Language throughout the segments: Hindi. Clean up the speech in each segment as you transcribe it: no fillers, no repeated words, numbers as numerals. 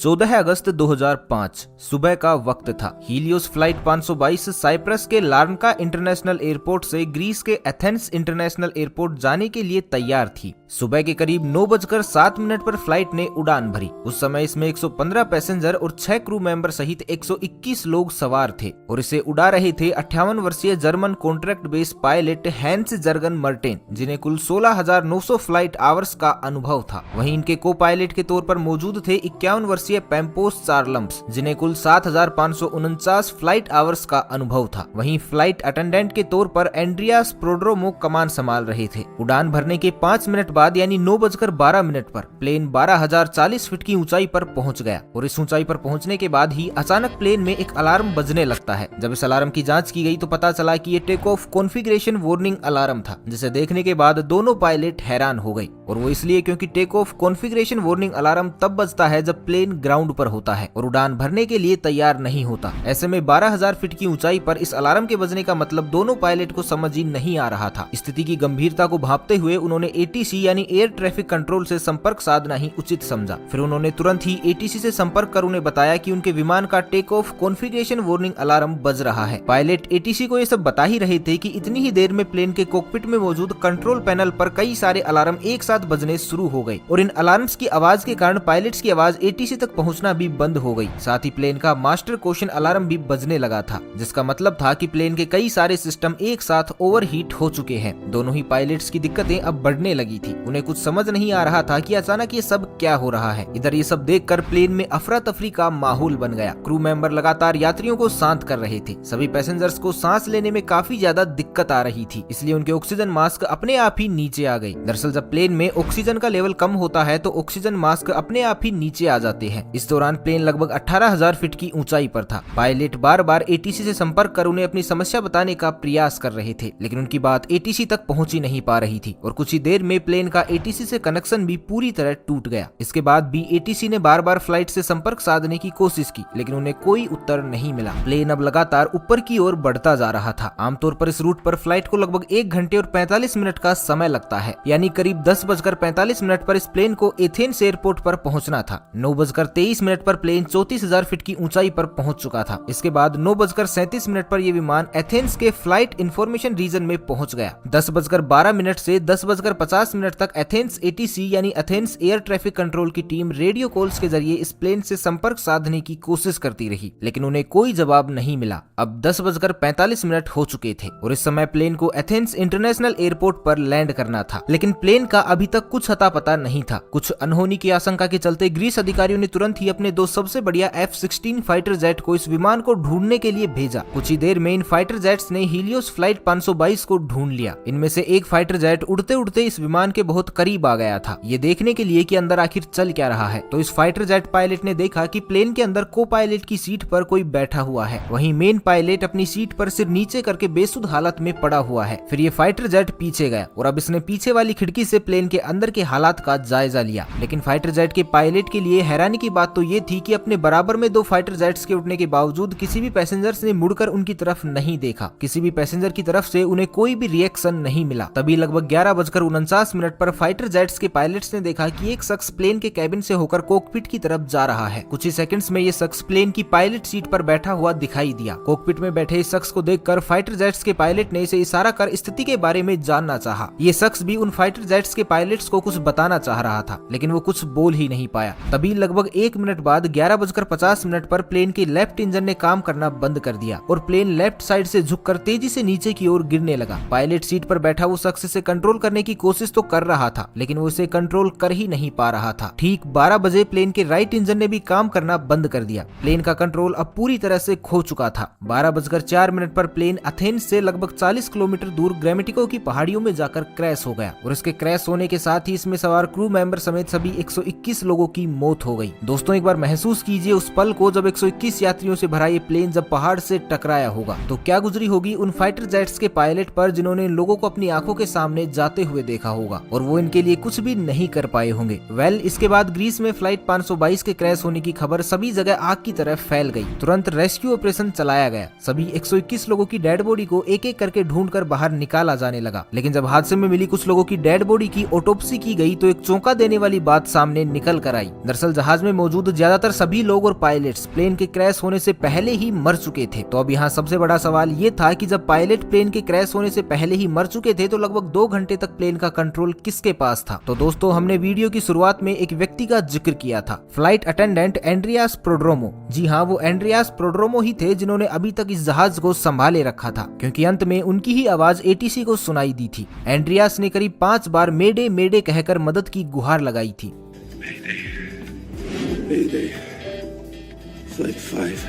14 अगस्त 2005 सुबह का वक्त था। हीलियोस फ्लाइट 522 साइप्रस के लार्नका इंटरनेशनल एयरपोर्ट से ग्रीस के एथेंस इंटरनेशनल एयरपोर्ट जाने के लिए तैयार थी। सुबह के करीब 9:07 पर फ्लाइट ने उड़ान भरी। उस समय इसमें 115 पैसेंजर और 6 क्रू मेंबर सहित 121 लोग सवार थे और इसे उड़ा रहे थे 58 वर्षीय German contract base pilot Hans Jurgen Merten, जिन्हें कुल 16,900 फ्लाइट आवर्स का अनुभव था। वहीं इनके को पायलट के तौर पर मौजूद थे 51 वर्षीय पैम्पोस चार्लम्स, जिन्हें कुल 7,549 फ्लाइट आवर्स का अनुभव था। वहीं फ्लाइट अटेंडेंट के तौर पर एंड्रियास प्रोड्रोमो कमान संभाल रहे थे। उड़ान भरने के 5 मिनट बाद यानी 9:12 पर प्लेन 12,040 फीट की ऊंचाई पर पहुंच गया और इस ऊंचाई पर पहुंचने के बाद ही अचानक प्लेन में एक अलार्म बजने लगता है। जब इस अलार्म की जांच की गई तो पता चला कि ये take off configuration warning alarm था, जिसे देखने के बाद दोनों पायलट हैरान हो गए। और वो इसलिए क्योंकि take off configuration warning alarm तब बजता है जब प्लेन ग्राउंड पर होता है और उड़ान भरने के लिए तैयार नहीं होता। ऐसे में 12,000 फीट की ऊंचाई पर इस अलार्म के बजने का मतलब दोनों पायलट को समझ ही नहीं आ रहा था। स्थिति की गंभीरता को भांपते हुए उन्होंने एटीसी यानी एयर ट्रैफिक कंट्रोल से संपर्क साधना ही उचित समझा। फिर उन्होंने तुरंत ही एटीसी से संपर्क कर उन्हें बताया कि उनके विमान का take off configuration warning alarm बज रहा है। पायलट एटीसी को ये सब बता ही रहे थे कि इतनी ही देर में प्लेन के कॉकपिट में मौजूद कंट्रोल पैनल पर कई सारे अलार्म एक साथ बजने शुरू हो गए और इन अलार्म्स की आवाज के कारण पायलट्स की आवाज एटीसी तक पहुंचना भी बंद हो गई। साथ ही प्लेन का मास्टर क्वेश्चन अलार्म भी बजने लगा था, जिसका मतलब था कि प्लेन के कई सारे सिस्टम एक साथ ओवरहीट हो चुके हैं। दोनों ही पायलट्स की दिक्कतें अब बढ़ने लगी थी। उन्हें कुछ समझ नहीं आ रहा था कि अचानक ये सब क्या हो रहा है। इधर ये सब देखकर प्लेन में अफरा तफरी का माहौल बन गया। क्रू मेंबर लगातार यात्रियों को शांत कर रहे थे। सभी पैसेंजर्स को सांस लेने में काफी ज्यादा दिक्कत आ रही थी, इसलिए उनके ऑक्सीजन मास्क अपने आप ही नीचे आ गई। दरअसल जब प्लेन में ऑक्सीजन का लेवल कम होता है तो ऑक्सीजन मास्क अपने आप ही नीचे आ जाते हैं। इस दौरान प्लेन लगभग 18,000 फीट की ऊंचाई पर था। पायलट बार बार एटीसी से संपर्क कर उन्हें अपनी समस्या बताने का प्रयास कर रहे थे, लेकिन उनकी बात एटीसी तक पहुंच ही नहीं पा रही थी और कुछ ही देर में प्लेन का एटीसी से कनेक्शन भी पूरी तरह टूट गया। इसके बाद भी एटीसी ने बार बार फ्लाइट से संपर्क साधने की कोशिश की, लेकिन उन्हें कोई उत्तर नहीं मिला। प्लेन अब लगातार ऊपर की ओर बढ़ता जा रहा था। आमतौर पर इस रूट पर फ्लाइट को लगभग 1 घंटे और 45 मिनट का समय लगता है, यानी करीब 10:45 पर इस प्लेन को एथेंस एयरपोर्ट पर पहुंचना था। 9:23 पर प्लेन 34,000 फीट की ऊंचाई पर पहुंच चुका था। इसके बाद 9:37 पर यह विमान एथेंस के फ्लाइट इंफॉर्मेशन रीजन में पहुंच गया। 10:12 से 10:50 तक एथेंस एटीसी यानी एथेंस एयर ट्रैफिक कंट्रोल की टीम रेडियो कॉल्स के जरिए इस प्लेन से संपर्क साधने की कोशिश करती रही, लेकिन उन्हें कोई जवाब नहीं मिला। अब 10:45 हो चुके थे और इस समय प्लेन को एथेंस इंटरनेशनल एयरपोर्ट पर लैंड करना था, लेकिन प्लेन का अभी तक कुछ अता पता नहीं था। कुछ अनहोनी की आशंका के चलते ग्रीस अधिकारियों ने तुरंत ही अपने 2 सबसे बढ़िया F-16 फाइटर जेट को इस विमान को ढूंढने के लिए भेजा। कुछ ही देर में इन फाइटर जेट्स ने हीलियोस फ्लाइट 522 को ढूंढ लिया। इनमें से एक फाइटर जेट उड़ते उड़ते इस विमान के बहुत करीब आ गया था, ये देखने के लिए कि अंदर आखिर चल क्या रहा है। तो इस फाइटर जेट पायलट ने देखा कि प्लेन के अंदर को पायलट की सीट पर कोई बैठा हुआ है। वहीं मेन पायलट अपनी सीट पर सिर नीचे करके बेसुध हालत में पड़ा हुआ है। फिर ये फाइटर जेट पीछे गया और अब इसने पीछे वाली खिड़की से प्लेन के अंदर के हालात का जायजा लिया। लेकिन फाइटर जेट के पायलट के लिए हैरानी की बात तो ये थी कि अपने बराबर में 2 फाइटर जेट्स के उठने के बावजूद किसी भी पैसेंजर्स ने मुड़कर उनकी तरफ नहीं देखा। किसी भी पैसेंजर की तरफ से उन्हें कोई भी रिएक्शन नहीं मिला। तभी लगभग 11:49 पर फाइटर जेट्स के पायलट्स ने देखा कि एक शख्स प्लेन के कैबिन से होकर कॉकपिट की तरफ जा रहा है। कुछ ही सेकंड्स में ये शख्स प्लेन की पायलट सीट पर बैठा हुआ दिखाई दिया। कॉकपिट में बैठे इस शख्स को देखकर फाइटर जेट्स के पायलट ने इसे इशारा कर स्थिति के बारे में जानना चाहा। ये शख्स भी उन फाइटर जेट्स के पायलट्स को कुछ बताना चाह रहा था, लेकिन वो कुछ बोल ही नहीं पाया। तभी लगभग 1 मिनट बाद 11:50 पर प्लेन के लेफ्ट इंजन ने काम करना बंद कर दिया और प्लेन लेफ्ट साइड से झुककर तेजी से नीचे की ओर गिरने लगा। पायलट सीट पर बैठा वो शख्स इसे कंट्रोल करने की कोशिश तो कर रहा था, लेकिन वो इसे कंट्रोल कर ही नहीं पा रहा था। ठीक 12 बजे प्लेन के राइट इंजन ने भी काम करना बंद कर दिया। प्लेन का कंट्रोल अब पूरी तरह से खो चुका था। 12:04 पर प्लेन एथेंस से लगभग 40 किलोमीटर दूर ग्रामेटिको की पहाड़ियों में जाकर क्रैश हो गया और इसके क्रैश होने के साथ ही इसमें सवार क्रू मेंबर समेत सभी 121 लोगों की मौत हो गई। दोस्तों एक बार महसूस कीजिए उस पल को जब 121 यात्रियों से भरा ये प्लेन जब पहाड़ से टकराया होगा तो क्या गुजरी होगी उन फाइटर जेट्स के पायलट पर, जिन्होंने इन लोगों को अपनी आंखों के सामने जाते हुए देखा होगा और वो इनके लिए कुछ भी नहीं कर पाए होंगे। इसके बाद ग्रीस में फ्लाइट 522 के क्रैश होने की खबर सभी जगह आग की तरह फैल गई। तुरंत रेस्क्यू ऑपरेशन चलाया गया। सभी 121 लोगों की डेड बॉडी को एक एक करके ढूंढकर बाहर निकाला जाने लगा। लेकिन जब हादसे में मिली कुछ लोगों की डेड बॉडी की ऑटोप्सी की गई तो एक चौंका देने वाली बात सामने निकल कर आई। दरअसल जहाज में मौजूद ज्यादातर सभी लोग और पायलट्स प्लेन के क्रैश होने से पहले ही मर चुके थे। तो अब यहाँ सबसे बड़ा सवाल ये था कि जब पायलट प्लेन के क्रैश होने से पहले ही मर चुके थे तो लगभग 2 घंटे तक प्लेन का कंट्रोल किसके पास था। तो दोस्तों, हमने वीडियो की शुरुआत में एक व्यक्ति का जिक्र किया था, फ्लाइट अटेंडेंट एंड्रियास प्रोड्रोमो। जी हाँ, वो एंड्रियास प्रोड्रोमो ही थे जिन्होंने अभी तक इस जहाज को संभाले रखा था, क्योंकि अंत में उनकी ही आवाज एटीसी को सुनाई दी थी। एंड्रियास ने करीब 5 बार मेडे मेडे कहकर मदद की गुहार लगाई थी। Mayday. Flight 5.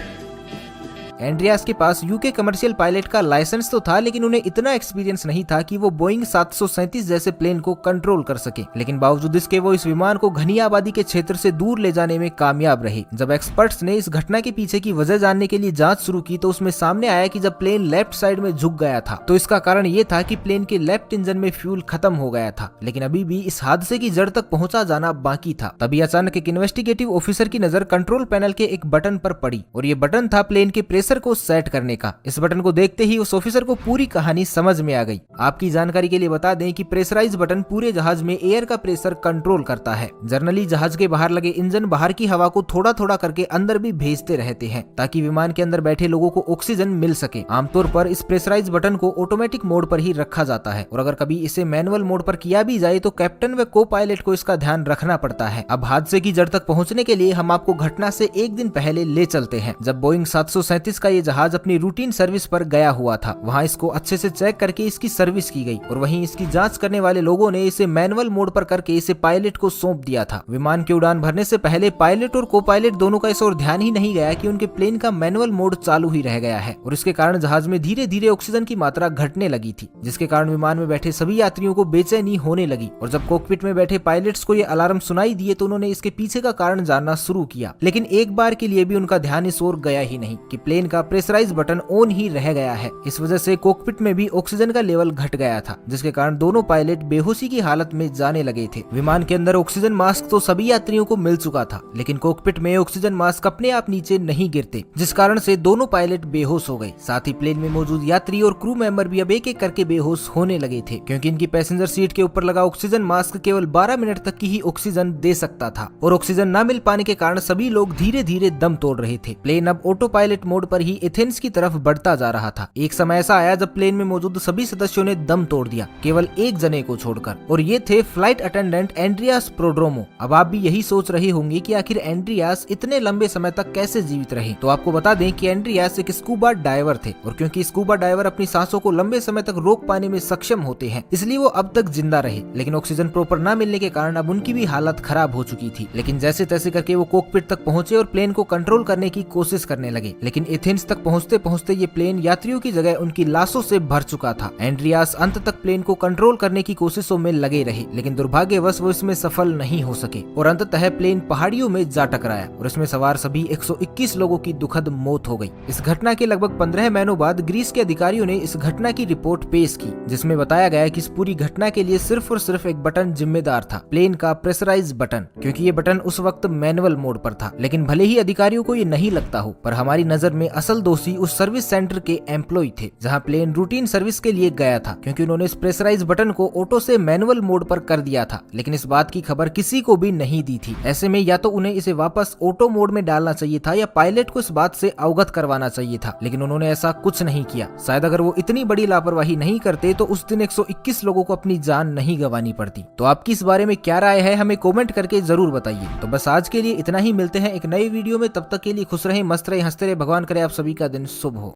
एंड्रियास के पास यूके कमर्शियल पायलट का लाइसेंस तो था, लेकिन उन्हें इतना एक्सपीरियंस नहीं था कि वो बोइंग 737 जैसे प्लेन को कंट्रोल कर सके। लेकिन बावजूद इसके वो इस विमान को घनी आबादी के क्षेत्र से दूर ले जाने में कामयाब रहे। जब एक्सपर्ट्स ने इस घटना के पीछे की वजह जानने के लिए जांच शुरू की तो उसमें सामने आया कि जब प्लेन लेफ्ट साइड में झुक गया था तो इसका कारण ये था कि प्लेन के लेफ्ट इंजन में फ्यूल खत्म हो गया था। लेकिन अभी भी इस हादसे की जड़ तक पहुंचा जाना बाकी था। तभी अचानक एक इन्वेस्टिगेटिव ऑफिसर की नजर कंट्रोल पैनल के एक बटन पर पड़ी और ये बटन था प्लेन के प्रेशर को सेट करने का। इस बटन को देखते ही उस ऑफिसर को पूरी कहानी समझ में आ गई। आपकी जानकारी के लिए बता दें कि प्रेशराइज बटन पूरे जहाज में एयर का प्रेशर कंट्रोल करता है। जनरली जहाज के बाहर लगे इंजन बाहर की हवा को थोड़ा थोड़ा करके अंदर भी भेजते रहते हैं ताकि विमान के अंदर बैठे लोगों को ऑक्सीजन मिल सके। आमतौर पर इस प्रेशराइज बटन को ऑटोमेटिक मोड पर ही रखा जाता है और अगर कभी इसे मैनुअल मोड पर किया भी जाए तो कैप्टन व को पायलट को इसका ध्यान रखना पड़ता है। अब हादसे की जड़ तक पहुंचने के लिए हम आपको घटना से एक दिन पहले ले चलते हैं, जब बोइंग 737 का ये जहाज अपनी रूटीन सर्विस पर गया हुआ था। वहां इसको अच्छे से चेक करके इसकी सर्विस की गई और वहीं इसकी जांच करने वाले लोगों ने इसे मैनुअल मोड पर करके इसे पायलट को सौंप दिया था। विमान की उड़ान भरने से पहले पायलट और को पायलट दोनों का इस ओर ध्यान ही नहीं गया कि उनके प्लेन का मैनुअल मोड चालू ही रह गया है और इसके कारण जहाज में धीरे धीरे ऑक्सीजन की मात्रा घटने लगी थी, जिसके कारण विमान में बैठे सभी यात्रियों को बेचैनी होने लगी। और जब कॉकपिट में बैठे पायलट्स को ये अलार्म सुनाई दिए तो उन्होंने इसके पीछे का कारण जानना शुरू किया। लेकिन एक बार के लिए भी उनका ध्यान इस ओर गया ही नहीं कि प्लेन का प्रेशराइज बटन ऑन ही रह गया है। इस वजह से कॉकपिट में भी ऑक्सीजन का लेवल घट गया था, जिसके कारण दोनों पायलट बेहोशी की हालत में जाने लगे थे। विमान के अंदर ऑक्सीजन मास्क तो सभी यात्रियों को मिल चुका था, लेकिन कॉकपिट में ऑक्सीजन मास्क अपने आप नीचे नहीं गिरते, जिस कारण से दोनों पायलट बेहोश हो गए। साथ ही प्लेन में मौजूद यात्री और क्रू मेंबर भी अब एक एक करके बेहोश होने लगे थे, क्योंकि इनकी पैसेंजर सीट के ऊपर लगा ऑक्सीजन मास्क केवल 12 मिनट तक की ही ऑक्सीजन दे सकता था और ऑक्सीजन न मिल पाने के कारण सभी लोग धीरे धीरे दम तोड़ रहे थे। प्लेन अब ऑटो पायलट मोड पर ही एथेंस की तरफ बढ़ता जा रहा था। एक समय ऐसा आया जब प्लेन में मौजूद सभी सदस्यों ने दम तोड़ दिया, केवल एक जने को छोड़कर, और ये थे फ्लाइट अटेंडेंट एंड्रियास प्रोड्रोमो। अब आप भी यही सोच रहे होंगे कि आखिर एंड्रियास इतने लंबे समय तक कैसे जीवित रहे। तो आपको बता दें कि एंड्रियास एक स्कूबा डाइवर थे और क्योंकि स्कूबा डाइवर अपनी सांसों को लंबे समय तक रोक पाने में सक्षम होते हैं, इसलिए वो अब तक जिंदा रहे। लेकिन ऑक्सीजन प्रॉपर न मिलने के कारण अब उनकी भी हालत खराब हो चुकी थी। लेकिन जैसे तैसे करके वो कॉकपिट तक पहुंचे और प्लेन को कंट्रोल करने की कोशिश करने लगे। लेकिन एथेंस तक पहुंचते पहुंचते ये प्लेन यात्रियों की जगह उनकी लाशों से भर चुका था। एंड्रियास अंत तक प्लेन को कंट्रोल करने की कोशिशों में लगे रहे, लेकिन दुर्भाग्यवश वो इसमें सफल नहीं हो सके और अंततः प्लेन पहाड़ियों में जा टकराया और इसमें सवार सभी 121 लोगों की दुखद मौत हो गई। इस घटना के लगभग 15 महीनों बाद ग्रीस के अधिकारियों ने इस घटना की रिपोर्ट पेश की, जिसमें बताया गया कि इस पूरी घटना के लिए सिर्फ और सिर्फ एक बटन जिम्मेदार था, प्लेन का प्रेशराइज बटन, क्योंकि ये बटन उस वक्त मैनुअल मोड पर था। लेकिन भले ही अधिकारियों को ये नहीं लगता हो, पर हमारी नजर में असल दोषी उस सर्विस सेंटर के एम्प्लॉय थे जहां प्लेन रूटीन सर्विस के लिए गया था, क्योंकि उन्होंने इस प्रेशराइज बटन को ऑटो से मैनुअल मोड पर कर दिया था। लेकिन इस बात की खबर किसी को भी नहीं दी थी। ऐसे में या तो उन्हें इसे वापस ऑटो मोड में डालना चाहिए था या पायलट को इस बात से अवगत करवाना चाहिए था, लेकिन उन्होंने ऐसा कुछ नहीं किया। शायद अगर वो इतनी बड़ी लापरवाही नहीं करते तो उस दिन 121 लोगों को अपनी जान नहीं गंवानी पड़ती। तो आपकी इस बारे में क्या राय है, हमें कमेंट करके जरूर बताइए। तो बस आज के लिए इतना ही, मिलते हैं एक नई वीडियो में। तब तक के लिए खुश रहें, मस्त रहें, हंसते रहें। भगवान करे आप सभी का दिन शुभ हो।